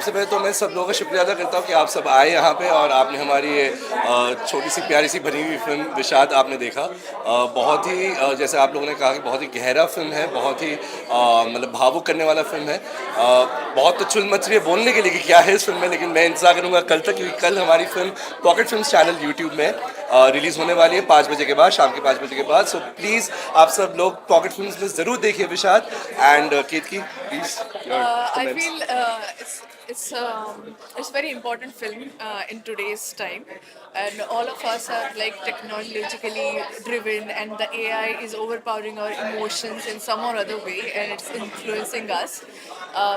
सबसे पहले तो मैं सब लोगों का शुक्रिया अदा करता हूँ कि आप सब आए यहाँ पे और आपने हमारी ये छोटी सी प्यारी सी बनी हुई फिल्म विषाद आपने देखा। बहुत ही जैसे आप लोगों ने कहा कि बहुत ही गहरा फिल्म है, बहुत ही मतलब भावुक करने वाला फिल्म है। बहुत तो चुल मच रही है बोलने के लिए कि क्या है इस फिल्म में, लेकिन मैं इंतजार करूँगा कल तक, क्योंकि कल हमारी film pocket film channel YouTube में रिलीज़ होने वाली है 5 बजे के बाद, शाम के 5 बजे के बाद। सो प्लीज़ आप सब लोग पॉकेट फिल्म में ज़रूर देखिए Vishad. And Ketaki please your I comments. feel it's very important film in today's time, and all of us are like technologically driven, and the AI is overpowering our emotions in some or other way, and it's influencing us.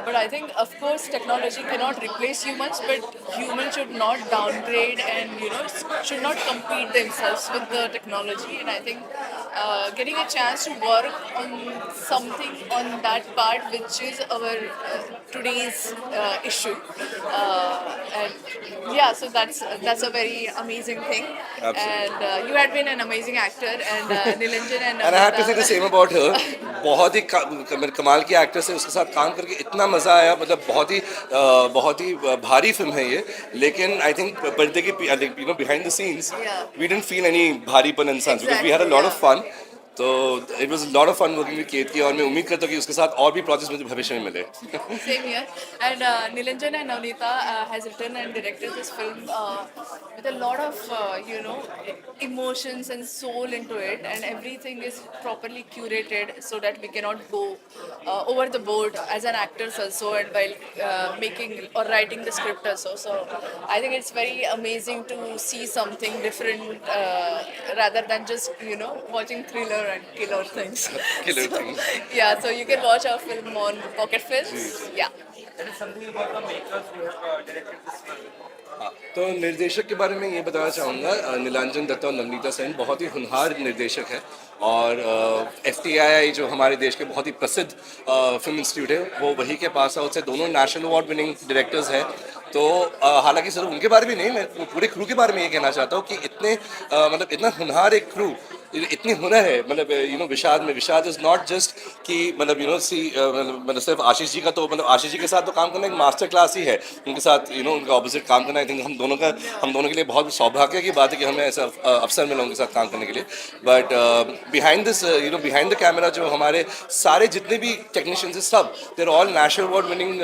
But I think, of course, technology cannot replace humans, but humans should not downgrade and should not compete themselves with the technology. And I think getting a chance to work on something on that part, which is our today's issue, and yeah, so that's a very amazing thing. Absolutely. And you had been an amazing actor, and Nilanjan and and I have to say the Navneeta. Same about her. बहुत ही कमाल की actress है, उसके साथ काम करके इतना मज़ा आया, मतलब बहुत ही भारी फिल्म है ये। लेकिन आई थिंक पर्दे के behind the scenes Yeah, we didn't feel any भारीपन इंसान, because we had a exactly. Lot Yeah. Of fun. तो it was a lot of fun working with Ketaki, और मैं उम्मीद करता हूँ कि उसके साथ और भी प्रोजेक्ट्स मुझे भविष्य में मिले। Same here. And Nilanjan and Navneeta has written and directed this film with a lot of emotions and soul into it, and everything is properly curated so that we cannot go over the board as an actors also, and while making or writing the script also. So I think it's very amazing to see something different rather than just watching thriller and killer things. Killer So thing. yeah, so you can watch our film on Pocket Films. Yeah. There is something about the makers who have directed this film. हाँ, तो निर्देशक के बारे में ये बताना चाहूँगा, नीलांजन दत्ता और नवनीता सेन बहुत ही होनहार निर्देशक है। और FTII जो हमारे देश के बहुत ही प्रसिद्ध फिल्म इंस्टीट्यूट है, वो वही के पास आउट से दोनों नेशनल अवार्ड विनिंग डायरेक्टर्स हैं। तो हालांकि सिर्फ उनके बारे में नहीं, मैं पूरे क्रू के बारे में ये कहना चाहता हूँ कि मतलब इतना होनहार एक क्रू, इतनी हुनर है। मतलब विषाद में, विषाद इज नॉट जस्ट कि मतलब मतलब सिर्फ आशीष जी का, तो मतलब आशीष जी के साथ तो काम करना एक मास्टर क्लास ही है। उनके साथ उनका ऑपोजिट काम करना, आई थिंक हम दोनों के लिए बहुत सौभाग्य की बात है कि हमें ऐसा अवसर मिला उनके साथ काम करने के लिए। बट बिहाइंड द कैमरा जो हमारे सारे जितने भी टेक्नीशियंस हैं, सब they're all national award winning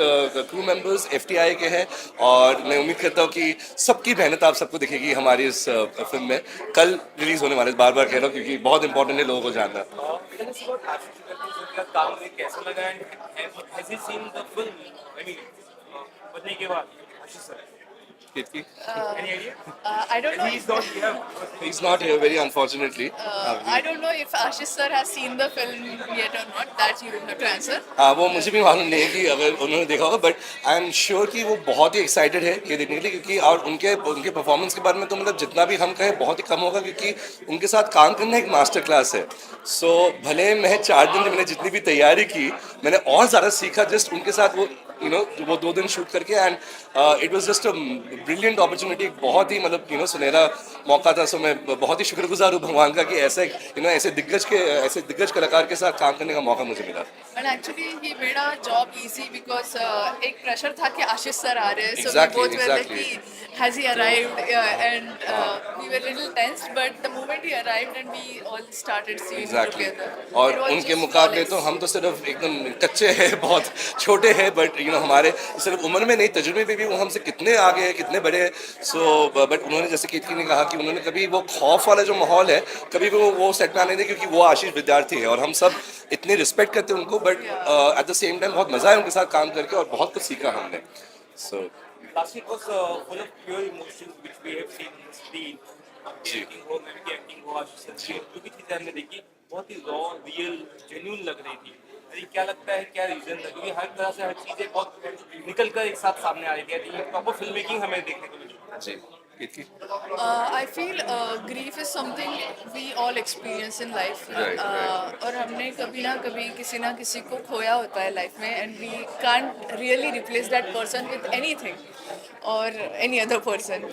crew members FTI के हैं। और मैं उम्मीद करता हूँ कि सबकी मेहनत आप सबको दिखेगी हमारी इस फिल्म में। कल रिलीज होने वाले, बार बार कह रहा हूँ क्योंकि बहुत इंपॉर्टेंट है लोगों को जानना। Tell us about Ashish Chakraborty का काम में कैसा लगा, and has he seen the film? I mean, बनने के बाद आशीष sir, any idea? I don't know. He is not here. He's not here, very unfortunately. I don't know if Ashish sir has seen the film yet or not. That you have to answer. हाँ, वो मुझे भी मालूम नहीं है कि अगर उन्होंने देखा होगा, बट आई एम श्योर कि वो बहुत ही एक्साइटेड है ये देखने के लिए, क्योंकि और उनके परफॉर्मेंस के बारे में तो मतलब जितना भी हम कहें बहुत ही कम होगा, क्योंकि उनके साथ काम करना एक मास्टर क्लास है। सो भले मैं 4 दिन मैंने जितनी भी तैयारी की, मैंने और ज़्यादा सीखा जस्ट उनके साथ वो 2 दिन शूट करके। And it was just a brilliant opportunity, बहुत ही मतलब सुनहरा मौका था। सो मैं बहुत ही शुक्रगुजार हूँ भगवान का कि ऐसे दिग्गज कलाकार के साथ काम करने का मौका मुझे मिला। And actually, he made our job easy because एक pressure था कि आशीष सर आ रहे हैं. So Exactly, we both were like, exactly. has he arrived? And we were a little tensed, but the moment he arrived and we all started seeing exactly together. और it was उनके just मुकाबले flawless. तो हम तो सिर्फ एकदम कच्चे हैं, बहुत छोटे हैं। बट हमारे सिर्फ उम्र में नहीं, तजुर्बे में भी वो हमसे कितने आगे हैं, कितने बड़े हैं। सो बट उन्होंने, जैसे कीर्ति ने कहा, कि उन्होंने कभी वो खौफ वाला जो माहौल है कभी भी वो सेट में आने नहीं, क्योंकि वो आशीष विद्यार्थी है और हम सब इतने रिस्पेक्ट करते हैं उनको। But at the same time बहुत मज़ा है उनके साथ काम करके और बहुत कुछ सीखा हमने। सो Last week was full of pure emotions which we have seen on the screen. आपकी एक्टिंग हो, मैं भी एक्टिंग हो, आशीष सर की जो भी चीज़ें हमने देखी बहुत ही रॉ, रियल, जेन्युइन लग रही थी। अरे क्या लगता है, क्या रीजन था? क्योंकि हर तरह से हर चीज़ें बहुत निकल कर एक साथ सामने आ रही थी। I think proper film making हमें देखने को मिली। जी कीर्ति। I feel grief is something we all experience in life. Right. और हमने कभी ना किसी को खोया होता है लाइफ में, and we can't really replace that person with anything or any other person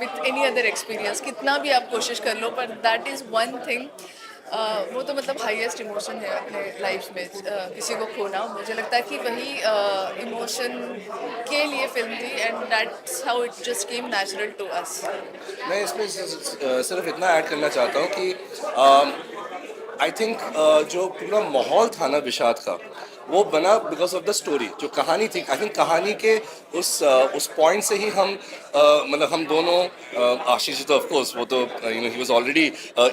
with any other experience. कितना भी आप कोशिश कर लो, but that is one thing वो तो मतलब हाईएस्ट इमोशन है अपने लाइफ में, किसी को खोना। मुझे लगता है कि वही इमोशन के लिए फिल्म थी, and that's how it just came natural to us. मैं इसमें सिर्फ इतना ऐड करना चाहता हूँ कि आई थिंक जो पूरा माहौल था ना विषाद का, वो बना बिकॉज ऑफ द स्टोरी। जो कहानी थी, आई थिंक कहानी के उस पॉइंट से ही हम मतलब हम दोनों, आशीष जी तो ऑफ कोर्स वो तो he was already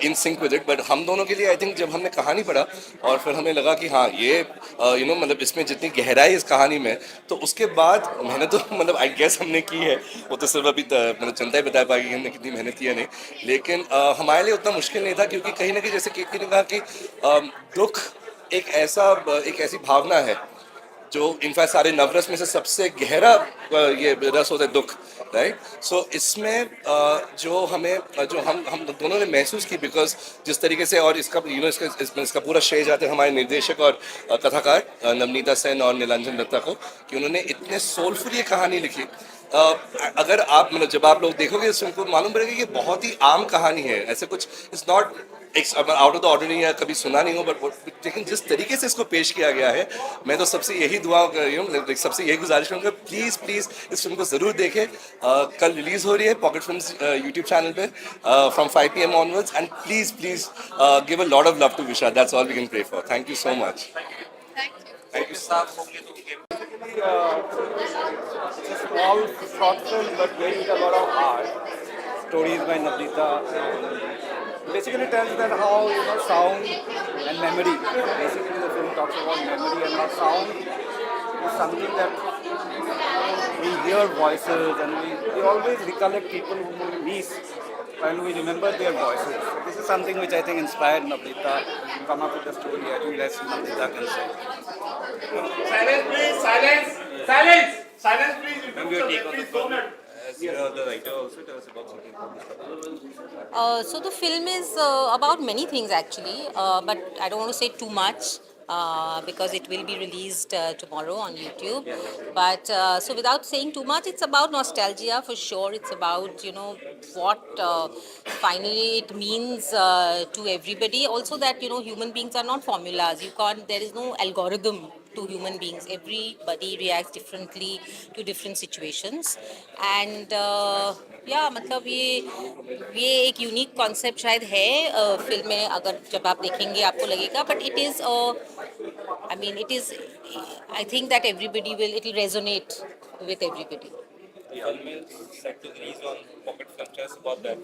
in sync with it, but हम दोनों के लिए आई थिंक जब हमने कहानी पढ़ा और फिर हमें लगा कि हाँ ये मतलब इसमें जितनी गहराई इस कहानी में, तो उसके बाद मेहनत तो मतलब आई गेस हमने की है। वो तो सिर्फ अभी मतलब जनता ही बता पाएगी कि हमने कितनी मेहनत की है नहीं, लेकिन हमारे लिए उतना मुश्किल नहीं था, क्योंकि कहीं ना कहीं जैसे कीर्ति ने कहा कि दुख एक ऐसी भावना है जो इनफैक्ट सारे नवरस में से सबसे गहरा ये रस होता है, दुख, राइट। सो इसमें जो हमें जो हम दोनों ने महसूस की, बिकॉज जिस तरीके से, और इसका इसका पूरा श्रेय जाता है हमारे निर्देशक और कथाकार नवनीता सेन और नीलांजन दत्ता को, कि उन्होंने इतने सोलफुल ये कहानी लिखी। अगर आप मतलब जब आप लोग देखोगे इस फिल्म को, मालूम पड़ेगा कि ये बहुत ही आम कहानी है, ऐसे कुछ it's not out of the ordinary, या कभी सुना नहीं हो, बट लेकिन जिस तरीके से इसको पेश किया गया है, मैं तो सबसे यही दुआ सबसे यही गुजारिश करूँगा, प्लीज़ प्लीज़ इस फिल्म को ज़रूर देखें। कल रिलीज़ हो रही है पॉकेट फिल्म्स यूट्यूब चैनल पे from 5 PM onwards, and please please give a lot of love to Vishal, that's all we can pray for. Thank you so much. Thank you. Thank you. साफ होंगे तो It's a small short film, but very with a lot of heart. Stories by Navneeta. Basically tells that how sound and memory. Basically, the film talks about memory and how sound is something that we hear voices and we always recollect people whom we miss when we remember their voices. So this is something which I think inspired Navneeta to come up with the story. I think that's Navneeta can say. Silence, please. Silence. Silence. Silence, please. Ma'am, your take on the film. As the writer also tell us about something about this film. So the film is about many things actually, but I don't want to say too much because it will be released tomorrow on YouTube. But so without saying too much, it's about nostalgia for sure. It's about what finally it means to everybody. Also that human beings are not formulas. You can't. There is no algorithm to human beings. Everybody reacts differently to different situations. And या मतलब ये एक unique concept शायद है film में, अगर जब आप देखेंगे आपको लगेगा, but it is I mean it is I think that everybody will it will resonate with everybody. The film is set to release on Pocket Film. Tell us about that.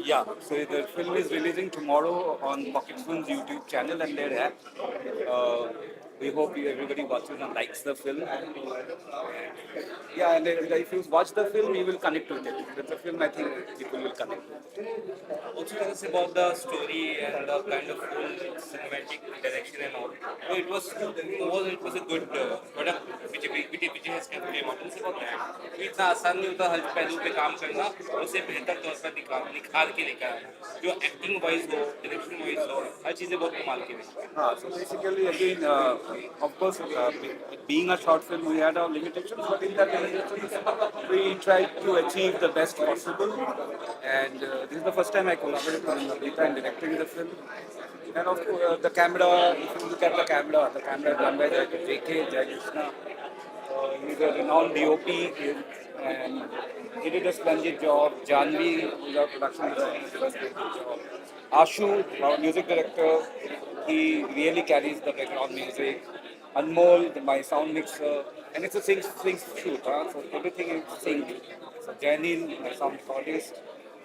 Yeah, so the film is releasing tomorrow on Pocket Films YouTube channel and their app. We hope everybody watches and likes the film. Yeah, and if you watch the film, you will connect with it. It's a film I think people will connect with. Also, tell us about the story and the kind of full cinematic direction and all. So it was a good product which has kept came out. Tell us about that. तो इतना आसान नहीं होता हर पहलू पे काम करना और उसे बेहतर तौर पर निखार के लेकर आना. जो एक्टिंग वाइज हो, डायरेक्शन वाइज हो, हर चीज़ें बहुत कमाल की रही. So basically, again, of course, being a short film, we had our limitations, but in that limitations, we tried to achieve the best possible. And this is the first time I collaborated with Navneeta in directing the film. And of course, the camera, if you look at the camera is done by J.K. Jai Krishna. He's a renowned DOP, and he did a splendid job. Janvi, who's our production designer, did a splendid job. Ashu, our music director, he really carries the background music. Anmol, my sound mixer, and it's a sync shoot, so everything is synced. So Janil, my sound recordist,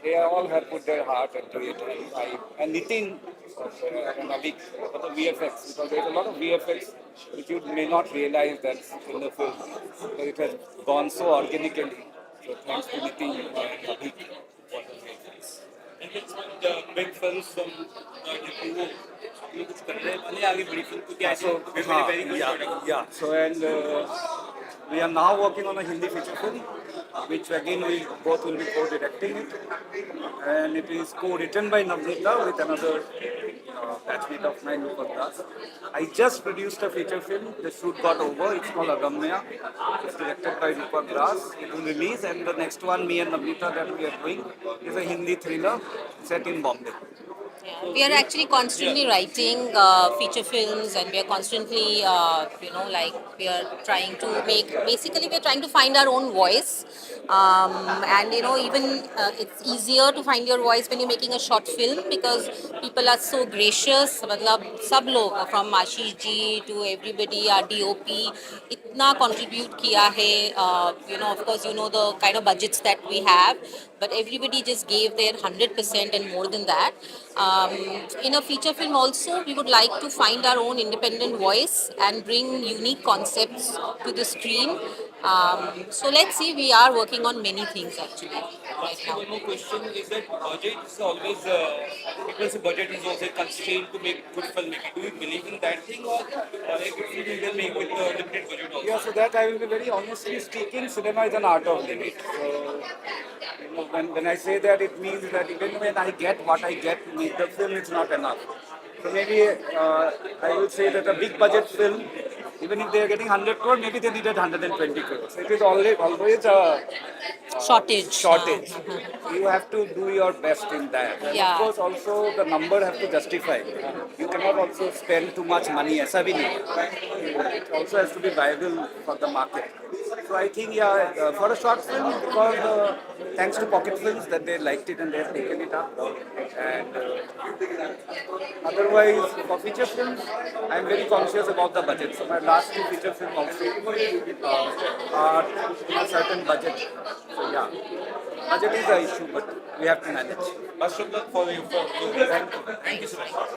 they all have put their heart into it, and Nitin and Avik for the VFX, because there's a lot of VFX which you may not realize that's in the film, so it has gone so organically. So thanks to Nitin and Avik for the VFX. And it's the big films from the ये कुछ कर रहे हैं भले आगे बड़ी film क्योंकि ऐसे very good product. Yeah. So and we are now working on a Hindi feature film, which again we both will be co-directing it, and it is co-written by Navneeta with another batchmate of mine, Rupak Das. I just produced a feature film. The shoot got over. It's called Agamya. It's directed by Rupak Das. It will release, and the next one, me and Navneeta, that we are doing is a Hindi thriller set in Bombay. Yeah, we are actually constantly writing feature films, and we are constantly, like we are trying to make. Basically, we are trying to find our own voice, and even it's easier to find your voice when you're making a short film because people are so gracious. मतलब सब लोग from Ashish ji to everybody, our DOP, इतना contribute किया है. Of course, the kind of budgets that we have, but everybody just gave their 100% and more than that. Um, in a feature film also, we would like to find our own independent voice and bring unique concepts to the screen. So let's see, we are working on many things actually right now. One more question is that budget is always, people say budget is also a constraint to make good filmmaking. Do you believe in that thing, or a good film you can make with limited budget also? Yeah, so that I will be very honestly speaking, cinema is an art of living. So, when I say that, it means that even when I get what I get to make the film, it's not enough. So maybe I will say that a big budget film, even if they are getting 100 crore, maybe they needed 120 crores. So it is always a Shortage. shortage. You have to do your best in that. And Yeah. of course, also the number have to justify. You cannot also spend too much money. ऐसा भी नहीं है. It also has to be viable for the market. So I think, for a short film, because thanks to Pocket Films that they liked it and they have taken it up. And otherwise, for feature films, I am very conscious about the budget. So my last two feature films also are in a certain budget. So yeah, budget is the issue, but we have to manage. Best of luck for you. Thank you so much.